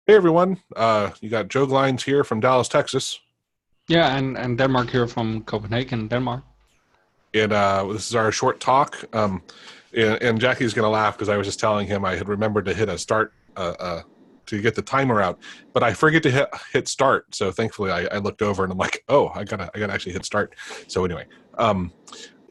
Hey everyone, you got Joe Glines here from Dallas, Texas, Yeah, and Denmark here from Copenhagen, Denmark. and this is our short talk. And Jackie's going to laugh because I was just telling him I had remembered to hit a start to get the timer out, but I forget to hit start. So thankfully, I looked over and I'm like, oh, I gotta actually hit start. So anyway, um,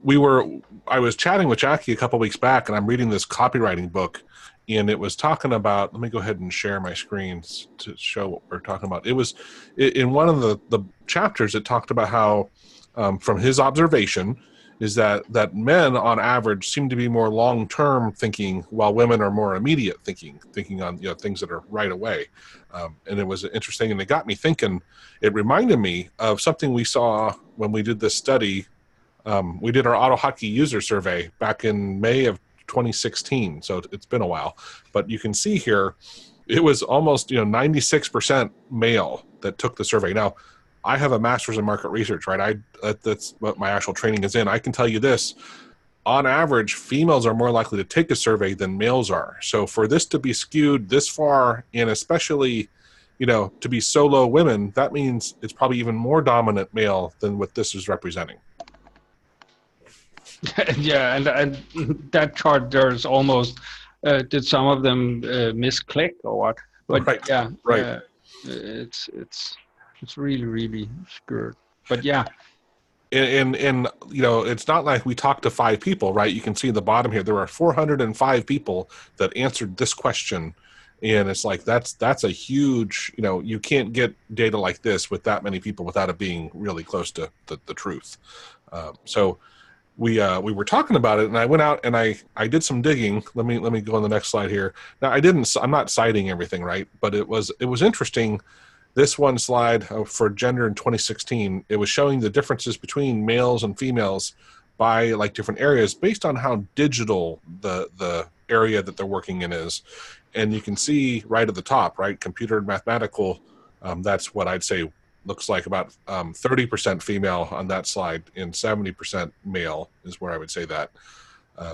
we were I was chatting with Jackie a couple weeks back, and I'm reading this copywriting book, and it was talking about. Let me go ahead and share my screens to show what we're talking about. It was in one of the chapters. It talked about how, from his observation, is that men on average seem to be more long term thinking, while women are more immediate thinking on things that are right away. And it was interesting, and it got me thinking. It reminded me of something we saw when we did this study. We did our AutoHotkey user survey back in May of 2016, so it's been a while. But you can see here, it was almost 96% male that took the survey. Now, I have a master's in market research, right? That's what my actual training is in. I can tell you this: on average, females are more likely to take a survey than males are. So for this to be skewed this far, and especially to be so low women, that means it's probably even more dominant male than what this is representing. Yeah, and that chart there's almost did some of them misclick or what? But Right, yeah, right. it's really screwed. But yeah, And it's not like we talked to 5 people, right? You can see in the bottom here there are 405 people that answered this question, and it's like that's a huge, you can't get data like this with that many people without it being really close to the truth. So we were talking about it, and I went out and I did some digging. Let me go on the next slide here. Now, I'm not citing everything, right? But it was interesting. This one slide for gender in 2016, it was showing the differences between males and females by like different areas based on how digital the area that they're working in is. And you can see right at the top, right, computer and mathematical, that's what I'd say looks like about 30% female on that slide, and 70% male is where I would say that.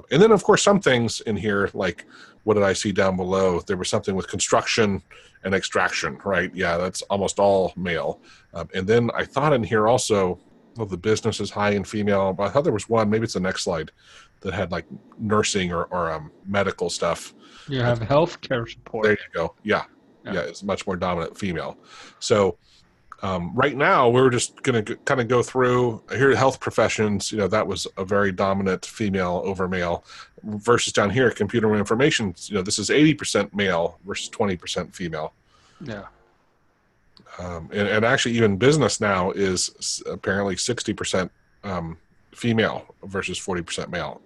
And then, of course, some things in here, like what did I see down below? There was something with construction and extraction, right? Yeah, that's almost all male. And then I thought in here also, well, the business is high in female. But I thought there was one, maybe it's the next slide, that had like nursing or medical stuff. you have healthcare There support. you go. Yeah. Yeah. Yeah, it's much more dominant female. So right now, we're just going to kind of go through here. Health professions, that was a very dominant female over male. Versus down here, computer information, this is 80% male versus 20% female. Yeah. And actually, even business now is apparently 60% female versus 40% male.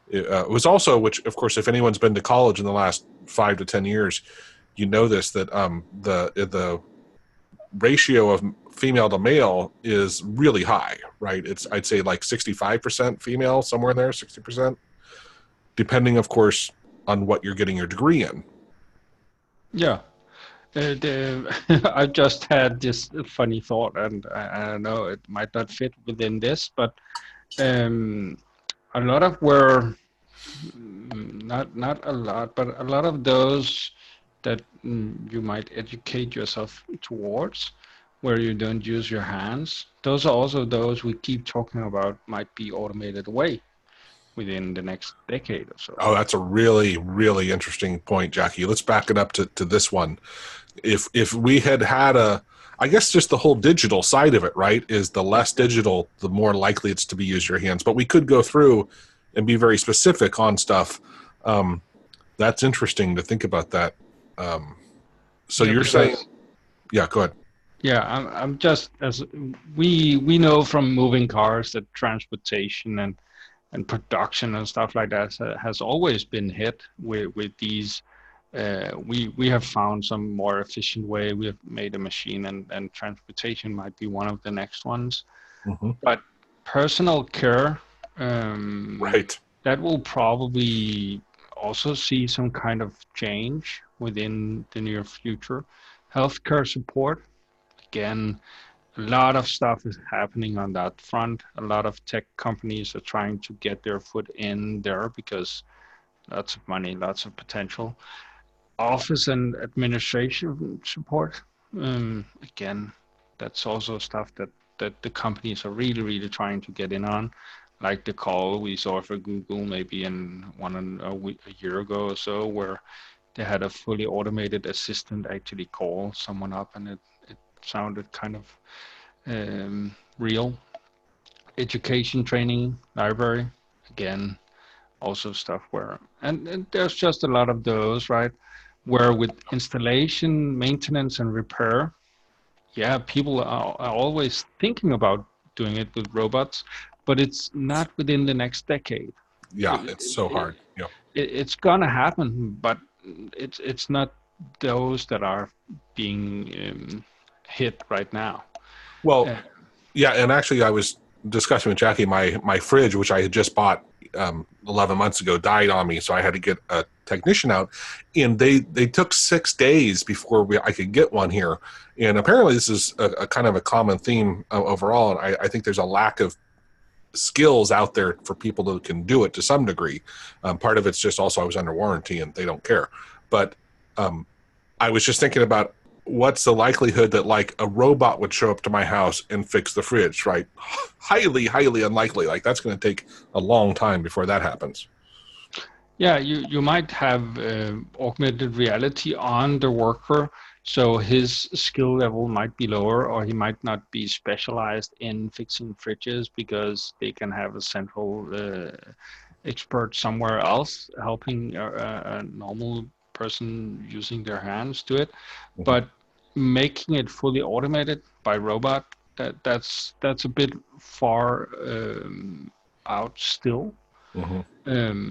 It was also, which of course, if anyone's been to college in the last 5 to 10 years, you know this, that the ratio of female to male is really high, right? I'd say like 65% female, somewhere in there, 60%, depending, of course, on what you're getting your degree in. Yeah. I just had this funny thought, and I know it might not fit within this, but um, a lot of where not a lot, but a lot of those that you might educate yourself towards, where you don't use your hands. Those are also those we keep talking about might be automated away within the next decade or so. Oh, that's a really, really interesting point, Jackie. Let's back it up to this one. If we had I guess just the whole digital side of it, right, is the less digital, the more likely it's to be use your hands. But we could go through and be very specific on stuff. That's interesting to think about that. So Yeah, you're saying, because yeah, go ahead. yeah, I'm just as we know from moving cars that transportation and production and stuff like that has always been hit with these. We have found some more efficient way. We have made a machine, and transportation might be one of the next ones. Mm-hmm. But personal care, um, Right. that will probably also see some kind of change within the near future. Healthcare support, again, a lot of stuff is happening on that front. A lot of tech companies are trying to get their foot in there because lots of money, lots of potential. office and administration support. Again, that's also stuff that the companies are really trying to get in on, like the call we saw for Google maybe a year ago or so, where they had a fully automated assistant actually call someone up, and it sounded kind of real. Education training library, again, also stuff where, and there's just a lot of those, right? Where with installation, maintenance, and repair, yeah, people are always thinking about doing it with robots, but it's not within the next decade. Yeah, It, it's so it, hard. Yeah. it's gonna happen, but it's not those that are being hit right now. Well, Uh, yeah, and actually, I was discussing with Jackie my fridge, which I had just bought 11 months ago, died on me, so I had to get a technician out, and they took 6 days before I could get one here. And apparently, this is a kind of a common theme overall, and I think there's a lack of skills out there for people who can do it to some degree. Part of it's just also I was under warranty and they don't care. But I was just thinking about what's the likelihood that like a robot would show up to my house and fix the fridge, right? Highly unlikely. Like that's going to take a long time before that happens. Yeah, you might have augmented reality on the worker, so his skill level might be lower, or he might not be specialized in fixing fridges because they can have a central expert somewhere else helping a normal person using their hands do it. Mm-hmm. But making it fully automated by robot, that's a bit far out still. Mm-hmm.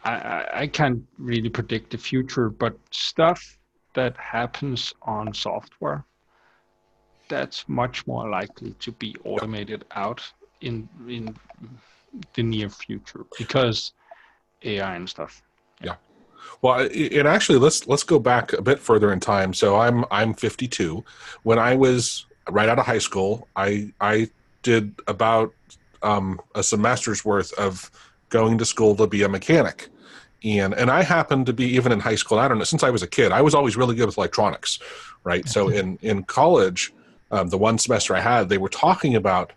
I can't really predict the future, but stuff that happens on software, that's much more likely to be automated out in the near future because AI and stuff. Yeah. Well, and actually, let's go back a bit further in time. So I'm 52. When I was right out of high school, I did about a semester's worth of going to school to be a mechanic. And I happened to be, even in high school, I don't know, since I was a kid, I was always really good with electronics, right? So in college, the one semester I had, they were talking about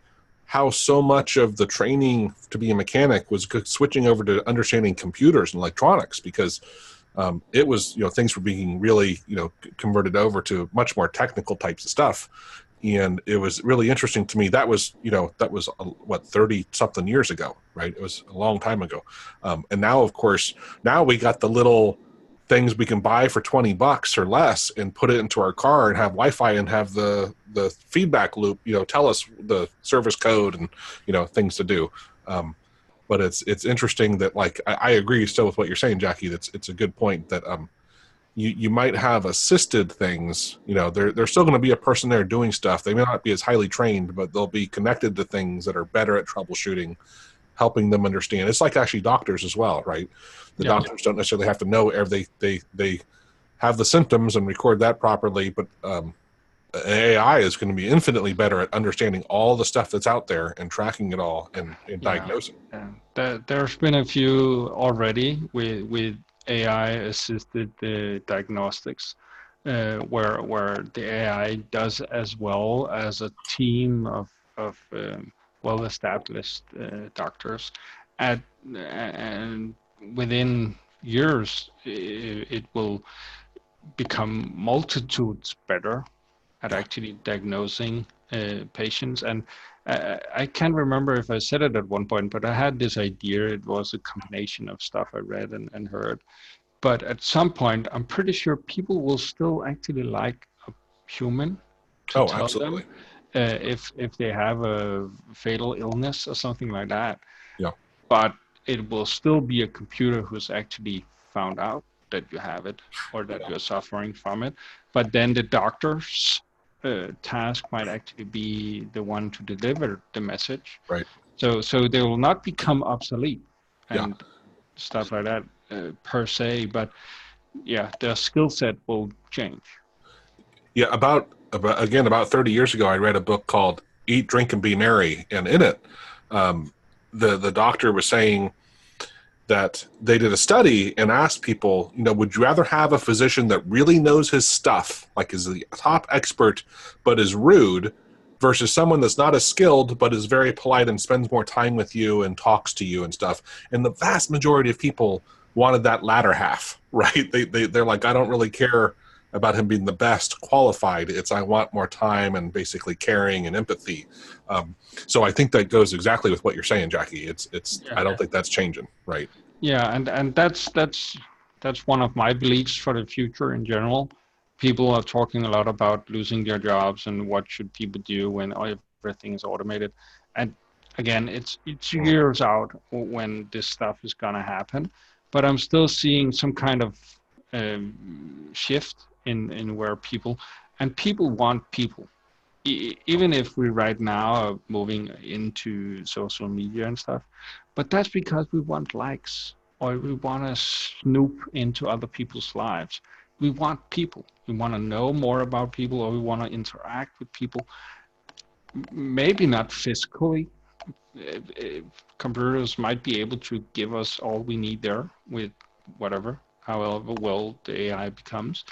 how so much of the training to be a mechanic was switching over to understanding computers and electronics, because it was, things were being really, converted over to much more technical types of stuff. And it was really interesting to me. That was 30 something years ago, right? It was a long time ago. And now, of course, now we got the little things we can buy for $20 or less and put it into our car and have Wi-Fi and have the feedback loop, tell us the service code and, things to do. But it's interesting that, like, I agree still with what you're saying, Jackie. It's a good point that, you might have assisted things, there's still going to be a person there doing stuff. They may not be as highly trained, but they'll be connected to things that are better at troubleshooting, helping them understand. It's like actually doctors as well, right? The doctors don't necessarily have to know they have the symptoms and record that properly, but AI is going to be infinitely better at understanding all the stuff that's out there and tracking it all and diagnosing. There's been a few already with AI-assisted diagnostics, where the AI does as well as a team of well-established doctors, and within years it will become multitudes better at actually diagnosing patients. And I can't remember if I said it at one point, but I had this idea. It was a combination of stuff I read and heard. But at some point, I'm pretty sure people will still actually like a human to tell absolutely. them if they have a fatal illness or something like that. Yeah. But it will still be a computer who's actually found out that you have it or that you're suffering from it. But then the doctor's task might actually be the one to deliver the message. Right. So they will not become obsolete and stuff like that per se, but their skill set will change. Yeah, about 30 years ago, I read a book called Eat, Drink, and Be Merry, and in it, the doctor was saying that they did a study and asked people, would you rather have a physician that really knows his stuff, like is the top expert, but is rude, versus someone that's not as skilled, but is very polite and spends more time with you and talks to you and stuff. And the vast majority of people wanted that latter half, right? They're like, I don't really care about him being the best qualified. It's I want more time and basically caring and empathy. So I think that goes exactly with what you're saying, Jackie. It's I don't think that's changing, right? Yeah, and that's one of my beliefs for the future in general. People are talking a lot about losing their jobs and what should people do when everything is automated. And again, it's years out when this stuff is gonna happen. But I'm still seeing some kind of shift in where people want people. Even if we right now are moving into social media and stuff, but that's because we want likes or we want to snoop into other people's lives. We want people. We want to know more about people, or we want to interact with people. Maybe not physically. Computers might be able to give us all we need there with whatever, however well the AI becomes.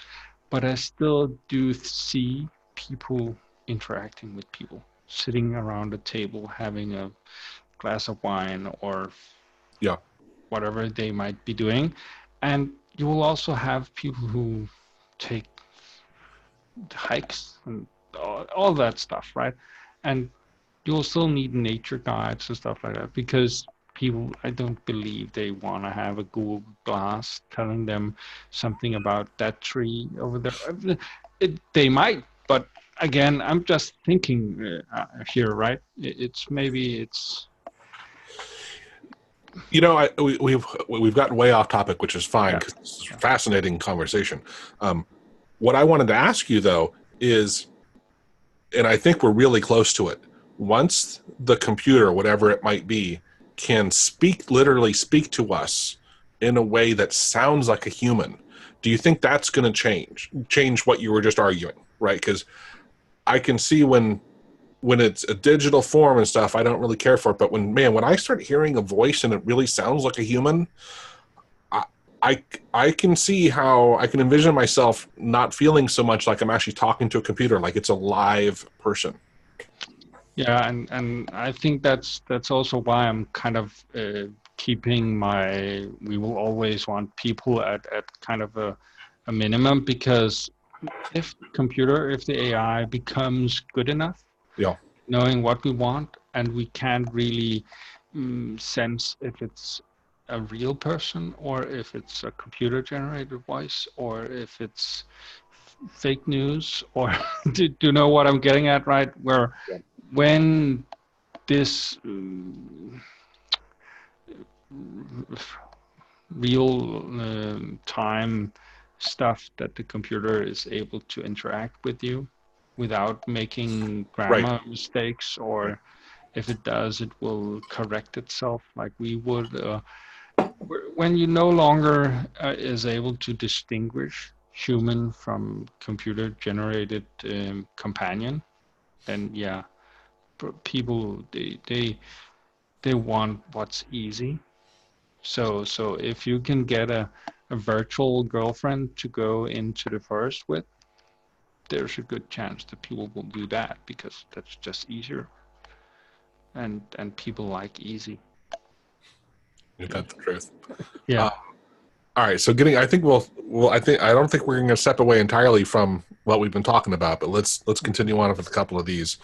But I still do see people interacting with people, sitting around a table, having a glass of wine or whatever they might be doing. And you will also have people who take hikes and all that stuff, right? And you'll still need nature guides and stuff like that, because people, I don't believe they want to have a Google Glass telling them something about that tree over there. They might, but again, I'm just thinking here, right? We've gotten way off topic, which is fine because it's a fascinating conversation. What I wanted to ask you though is, and I think we're really close to it. Once the computer, whatever it might be, can literally speak to us in a way that sounds like a human, do you think that's going to change what you were just arguing, right? Because I can see when it's a digital form and stuff, I don't really care for it. But when I start hearing a voice and it really sounds like a human, I can see how I can envision myself not feeling so much like I'm actually talking to a computer, like it's a live person. Yeah, and I think that's also why I'm kind of keeping we will always want people at kind of a minimum, because if the AI becomes good enough, knowing what we want, and we can't really sense if it's a real person or if it's a computer generated voice or if it's fake news, or do you know what I'm getting at, right? Where when this real time stuff that the computer is able to interact with you without making grammar mistakes, or if it does, it will correct itself like we would. When you no longer is able to distinguish human from computer generated companion, then people they want what's easy. So if you can get a virtual girlfriend to go into the forest with, there's a good chance that people will do that, because that's just easier. And people like easy. That's the truth. Yeah. All right. So I don't think we're going to step away entirely from what we've been talking about, but let's continue on with a couple of these.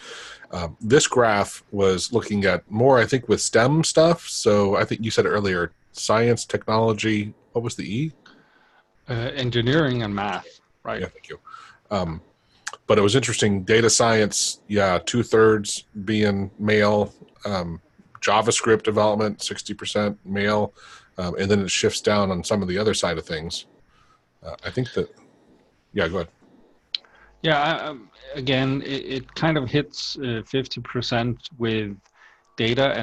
This graph was looking at more, I think, with STEM stuff. So I think you said earlier, science, technology. What was the E? Engineering and math. Right. Yeah. Thank you. But it was interesting. Data science, 2/3 being male. JavaScript development, 60% male. And then it shifts down on some of the other side of things. I think that, go ahead. Yeah, again, it kind of hits 50% with data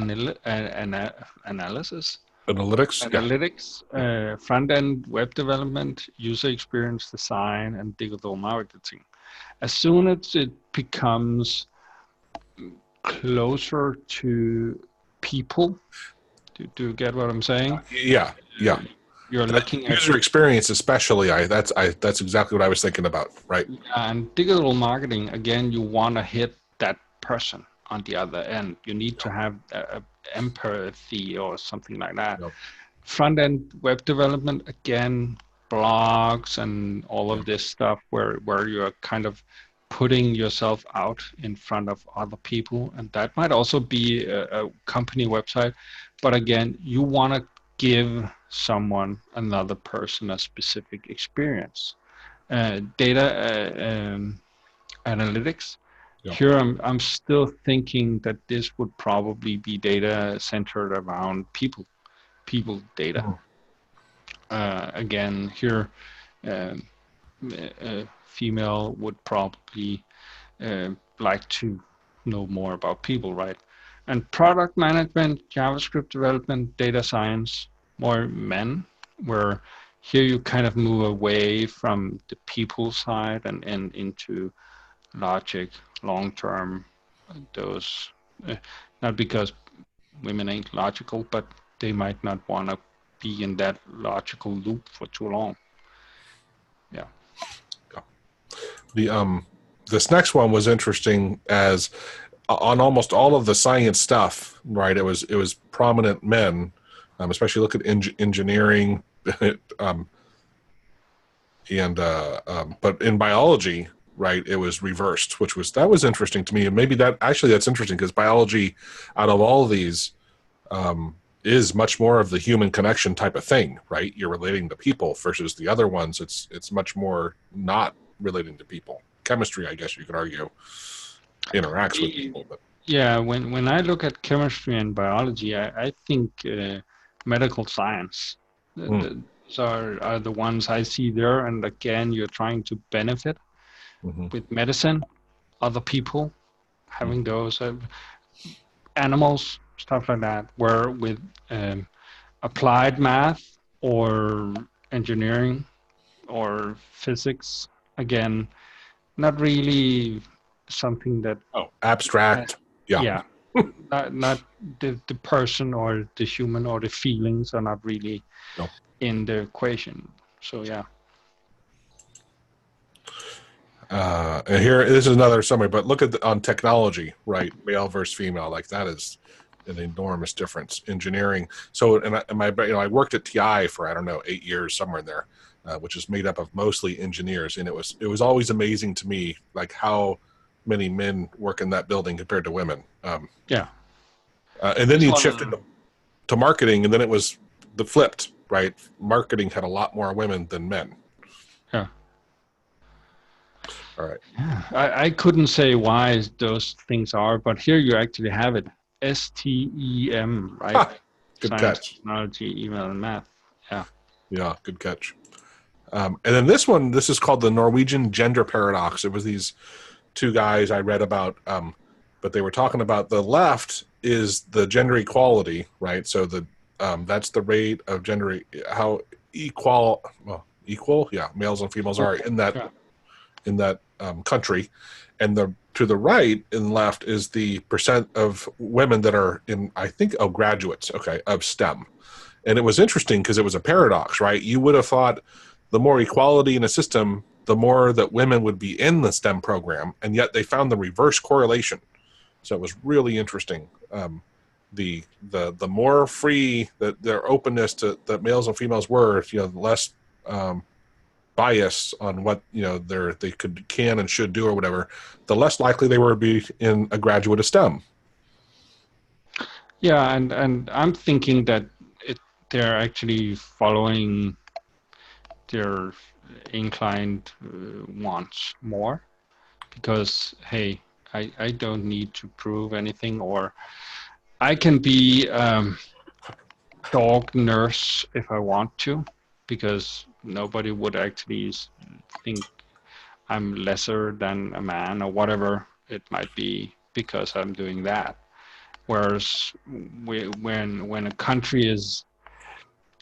analysis. Analytics, front-end web development, user experience design, and digital marketing. As soon as it becomes closer to people, Do you get what I'm saying? Yeah. You're looking at user experience, especially. That's exactly what I was thinking about. Right. and digital marketing. Again, you want to hit that person on the other end. You need to have empathy or something like that. Yep. Front-end web development, again, blogs and all of this stuff where you're kind of putting yourself out in front of other people. And that might also be a company website. But again, you want to give another person, a specific experience. Data analytics. Yep. Here, I'm still thinking that this would probably be data centered around people data. Again, here, a female would probably like to know more about people, right? And product management, JavaScript development, data science, more men, where here you kind of move away from the people side and into logic, long-term, those, not because women ain't logical, but they might not want to be in that logical loop for too long. Yeah. This next one was interesting, as on almost all of the science stuff, right? It was prominent men, especially look at engineering, but in biology, right, it was reversed, that was interesting to me. And maybe that's interesting because biology, out of all of these, is much more of the human connection type of thing, right? You're relating to people versus the other ones. It's much more not relating to people. Chemistry, I guess you could argue, interacts with people. But yeah, when I look at chemistry and biology, I think medical science. Those are the ones I see there. And again, you're trying to benefit with medicine, other people, having those animals, stuff like that, where with applied math or engineering or physics, again, not really something that abstract. Yeah, not the person or the human or the feelings are not really in the equation. So yeah. And here, this is another summary, but look at on technology, right? Male versus female, like that is an enormous difference. Engineering. So, I worked at TI for, 8 years, somewhere in there, which is made up of mostly engineers. And it was always amazing to me, like how many men work in that building compared to women. And then you shift to marketing, and then it was the flipped, right? Marketing had a lot more women than men. Yeah. All right. Yeah. I couldn't say why those things are, but here you actually have it. STEM, right? Good Science, catch. technology, email, and math. Yeah. Yeah, good catch. And then this is called the Norwegian gender paradox. It was these two guys I read about, but they were talking about the left is the gender equality, right? So that's the rate of gender, how equal, males and females are in that country, and to the right and left is the percent of women that are in, I think, graduates, of STEM. And it was interesting because it was a paradox, right? You would have thought the more equality in a system, the more that women would be in the STEM program, and yet they found the reverse correlation. So it was really interesting. The more free that their openness to that males and females were, less bias on what they can and should do or whatever, the less likely they were to be in a graduate of STEM. Yeah, and I'm thinking that they're actually following their inclined wants more, because hey, I don't need to prove anything, or I can be dog nurse if I want to, because nobody would actually think I'm lesser than a man or whatever it might be because I'm doing that. Whereas when a country is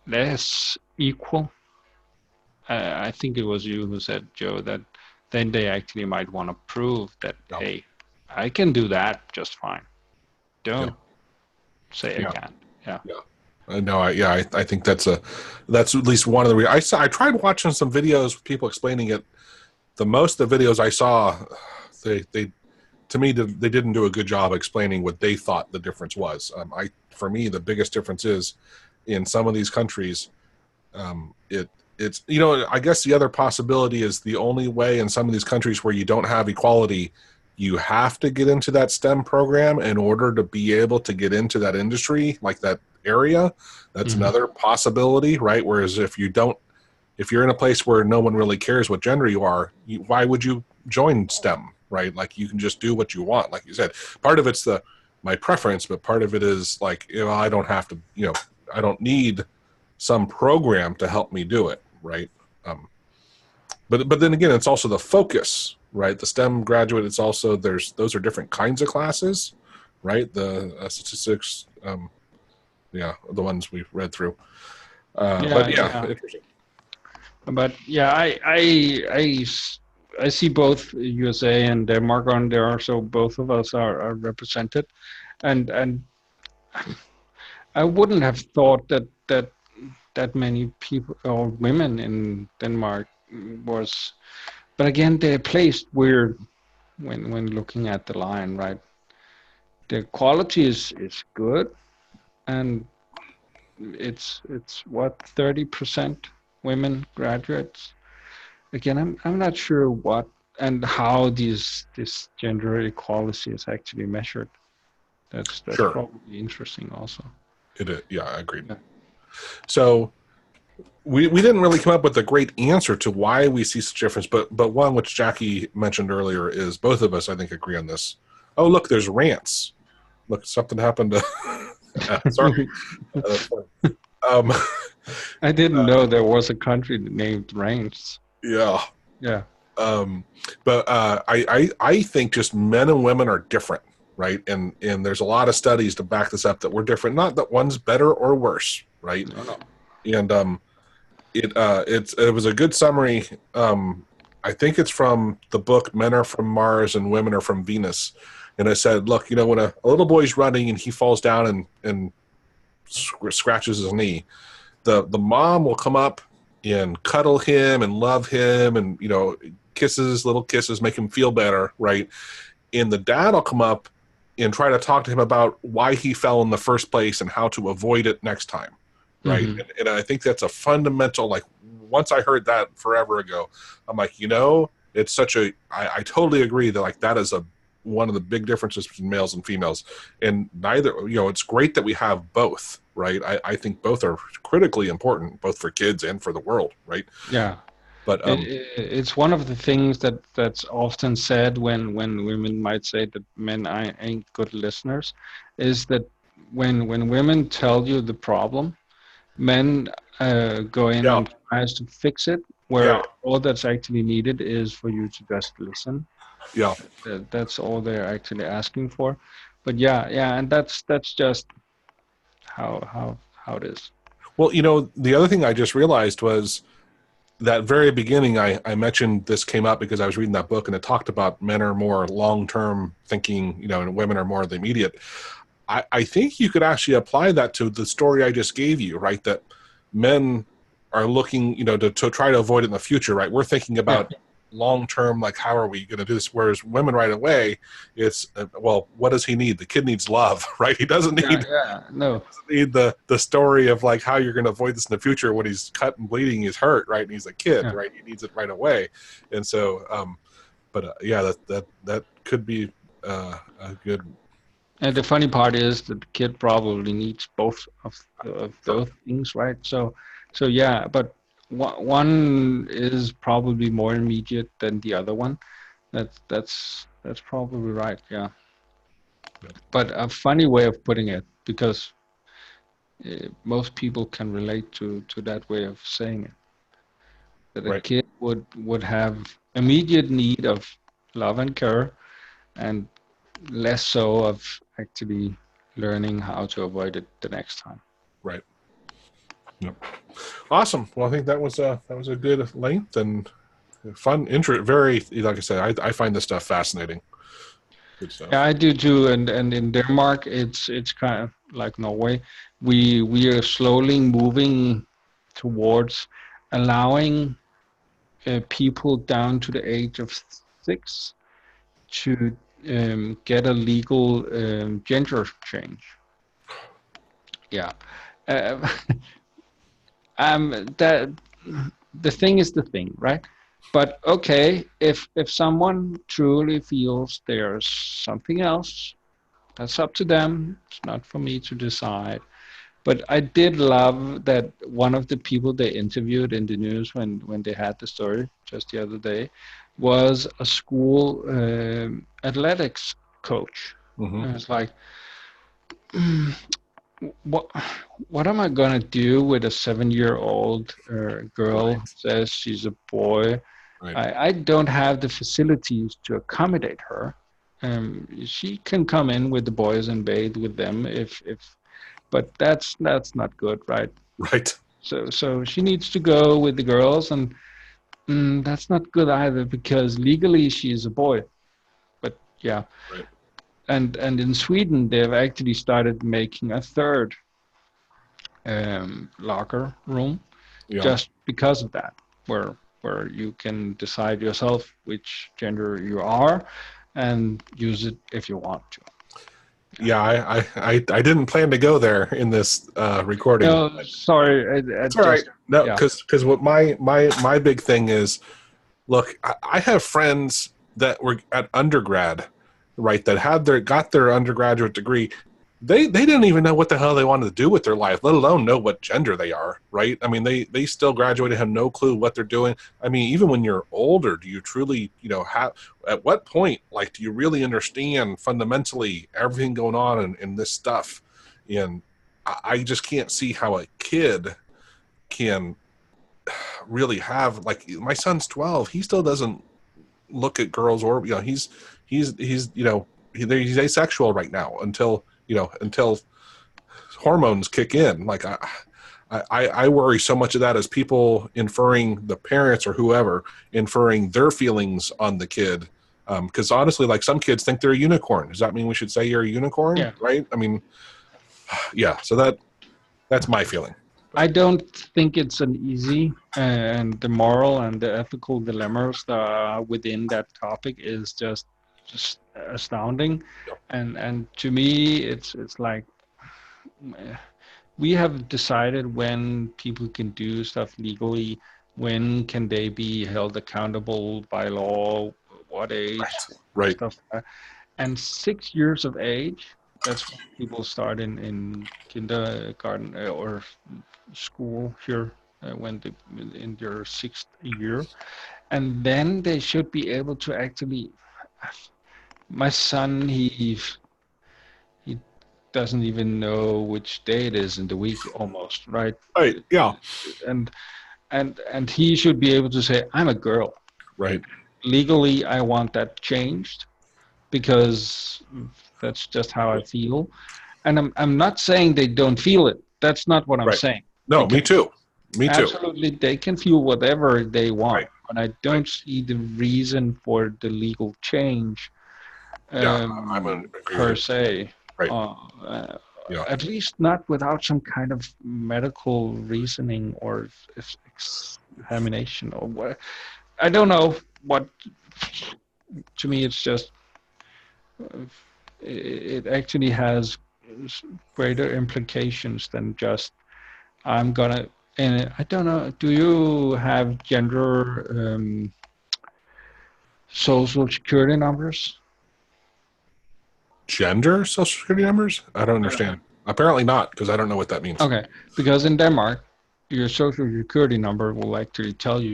less equal, I think it was you who said, Joe, that then they actually might want to prove that, hey, I can do that just fine. Don't say I can't. Yeah. No, I think that's at least one of the reasons. I tried watching some videos with people explaining it. The most of the videos I saw, they to me they didn't do a good job explaining what they thought the difference was. For me, the biggest difference is in some of these countries, it's I guess the other possibility is the only way in some of these countries where you don't have equality, you have to get into that STEM program in order to be able to get into that industry, like that area. That's another possibility, right? Whereas if you're in a place where no one really cares what gender you are, why would you join STEM, right? Like, you can just do what you want. Like you said, part of it's my preference, but part of it is like, I don't have to, I don't need some program to help me do it, right? But then again, it's also the focus, right? The STEM graduate, it's also, those are different kinds of classes, right? The statistics, the ones we've read through. Interesting. But yeah, I see both USA and Denmark on there, so both of us are represented, and I wouldn't have thought that many people or women in Denmark was, but again, they're placed weird when looking at the line, right? The quality is good, and it's what, 30% women graduates. Again, I'm not sure what and how this gender equality is actually measured. That's sure. Probably interesting also. It is, yeah, I agree. Yeah. So we didn't really come up with a great answer to why we see such difference, but one which Jackie mentioned earlier is both of us, I think, agree on this. Oh, look, there's rants. Look, something happened to sorry. I didn't know there was a country named Rants. Yeah. Yeah. But I think just men and women are different, right? And there's a lot of studies to back this up that we're different. Not that one's better or worse, right? No. And it was a good summary. I think it's from the book Men Are From Mars and Women Are From Venus. And I said, look, when a little boy's running and he falls down and scratches his knee, the mom will come up and cuddle him and love him and, little kisses, make him feel better, right? And the dad will come up and try to talk to him about why he fell in the first place and how to avoid it next time, right? Mm-hmm. And I think that's a fundamental, like, once I heard that forever ago, I'm like, it's such I totally agree that, like, that is one of the big differences between males and females. And neither, it's great that we have both, right? I think both are critically important, both for kids and for the world, right? Yeah. But it's one of the things that's often said when women might say that men ain't good listeners, is that when women tell you the problem, men go in and tries to fix it, where all that's actually needed is for you to just listen. Yeah, that's all they're actually asking for. But and that's just how it is. Well, the other thing I just realized was that very beginning I mentioned this came up because I was reading that book and it talked about men are more long-term thinking, and women are more the immediate. I think you could actually apply that to the story I just gave you, right? That men are looking, to try to avoid it in the future, right? We're thinking about long-term, like, how are we going to do this? Whereas women right away, it's, well, what does he need? The kid needs love, right? He doesn't need, need the story of, like, how you're going to avoid this in the future when he's cut and bleeding, he's hurt, right? And he's a kid, right? He needs it right away. And so, that could be a good. And the funny part is that the kid probably needs both of those things, right? So but one is probably more immediate than the other one. That's probably right, yeah. But a funny way of putting it, because most people can relate to that way of saying it. That a kid would have immediate need of love and care, and less so of actually learning how to avoid it the next time. Right. Yep. Awesome. Well, I think that was a good length and fun, very, like I said, I find this stuff fascinating. Good stuff. Yeah, I do too. And in Denmark, it's kind of like Norway. we are slowly moving towards allowing people down to the age of 6 to get a legal gender change. Yeah. Uh, that the thing is the thing, right? But okay, if someone truly feels there's something else, that's up to them. It's not for me to decide. But I did love that one of the people they interviewed in the news when they had the story just the other day was a school athletics coach. Mm-hmm. And it's like, what what am I gonna do with a 7-year-old girl Right. who says she's a boy? Right. I don't have the facilities to accommodate her. She can come in with the boys and bathe with them if but that's not good, right? Right. So she needs to go with the girls, and that's not good either because legally she's a boy. But yeah, Right. and in Sweden they've actually started making a third locker room Yeah. just because of that, where you can decide yourself which gender you are and use it if you want to. Yeah, I didn't plan to go there in this recording. No, sorry, I It's all right. just No, yeah. because what my big thing is, look, I have friends that were at undergrad, right? That got their undergraduate degree. They didn't even know what the hell they wanted to do with their life, let alone know what gender they are, right? I mean, they still graduated, have no clue what they're doing. I mean, even when you're older, do you truly, have, at what point, like, do you really understand fundamentally everything going on in this stuff? And I just can't see how a kid can really have, like, my son's 12. He still doesn't look at girls, or he's he's asexual right now until hormones kick in. Like, I worry so much of that as people inferring, the parents or whoever inferring their feelings on the kid, because honestly, like, some kids think they're a unicorn. Does that mean we should say you're a unicorn? Yeah. Right? I mean, yeah, so that's my feeling. I don't think it's an easy, and the moral and the ethical dilemmas that are within that topic is just astounding. Yep. And to me, it's like we have decided when people can do stuff legally, when can they be held accountable by law, what age, Right. stuff like that. And 6 years of age, that's when people start in kindergarten or school here when they in their 6th year, and then they should be able to actually. My son, he doesn't even know which day it is in the week, almost, right? Right. Yeah. And he should be able to say, "I'm a girl." Right. Legally, I want that changed because that's just how I feel. And I'm not saying they don't feel it. That's not what I'm Right. saying. No, me too. Me too. Absolutely, they can feel whatever they want, Right. but I don't see the reason for the legal change per se. Right. Yeah. At least not without some kind of medical reasoning or examination or what. I don't know what. To me, it's just it actually has greater implications than just I'm gonna. And I don't know. Do you have gender social security numbers? Gender social security numbers? I don't understand. Apparently not, because I don't know what that means. Okay, because in Denmark, your social security number will actually tell you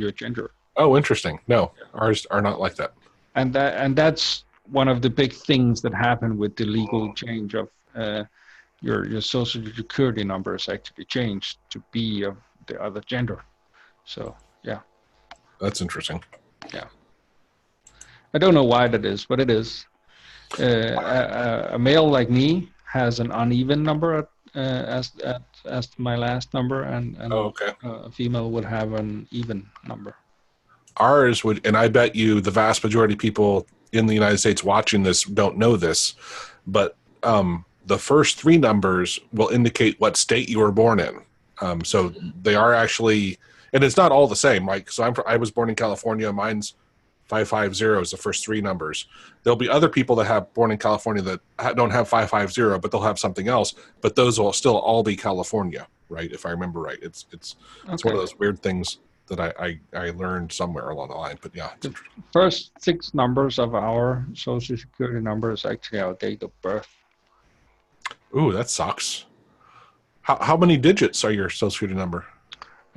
your gender. Oh, interesting. No, ours are not like that. And that's one of the big things that happened with the legal change of your social security number is actually changed to be of the other gender. So yeah, that's interesting. Yeah, I don't know why that is, but it is. A male like me has an uneven number as my last number, and okay. A female would have an even number. Ours would, and I bet you the vast majority of people in the United States watching this don't know this, but the first 3 numbers will indicate what state you were born in. So they are actually, and it's not all the same, right? So I was born in California. Mine's 550 is the first 3 numbers. There'll be other people that have born in California that don't have 550, but they'll have something else. But those will still all be California, right? If I remember right, it's one of those weird things that I learned somewhere along the line. But yeah, the first 6 numbers of our Social Security number is actually our date of birth. Ooh, that sucks. How many digits are your Social Security number?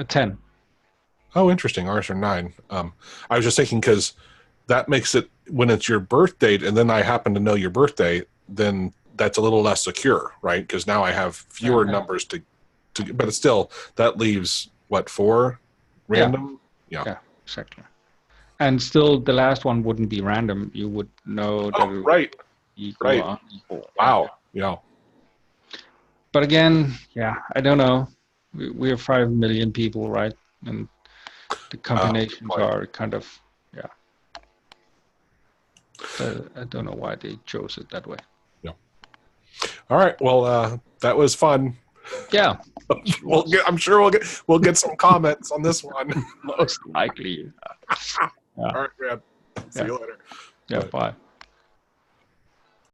10. Oh, interesting. Ours are 9. I was just thinking because that makes it, when it's your birth date and then I happen to know your birthday, then that's a little less secure, right? Because now I have fewer numbers to, but it's still, that leaves, 4 random? Yeah, exactly. And still, the last one wouldn't be random. You would know that it right. Equal, right. Unequal. Wow. Yeah. But again, I don't know. We're 5 million people, right? And the combinations are kind of, I don't know why they chose it that way. Yeah. All right. Well, that was fun. Yeah. I'm sure we'll get some comments on this one. Most likely. All right, man. See you later. Yeah. Bye.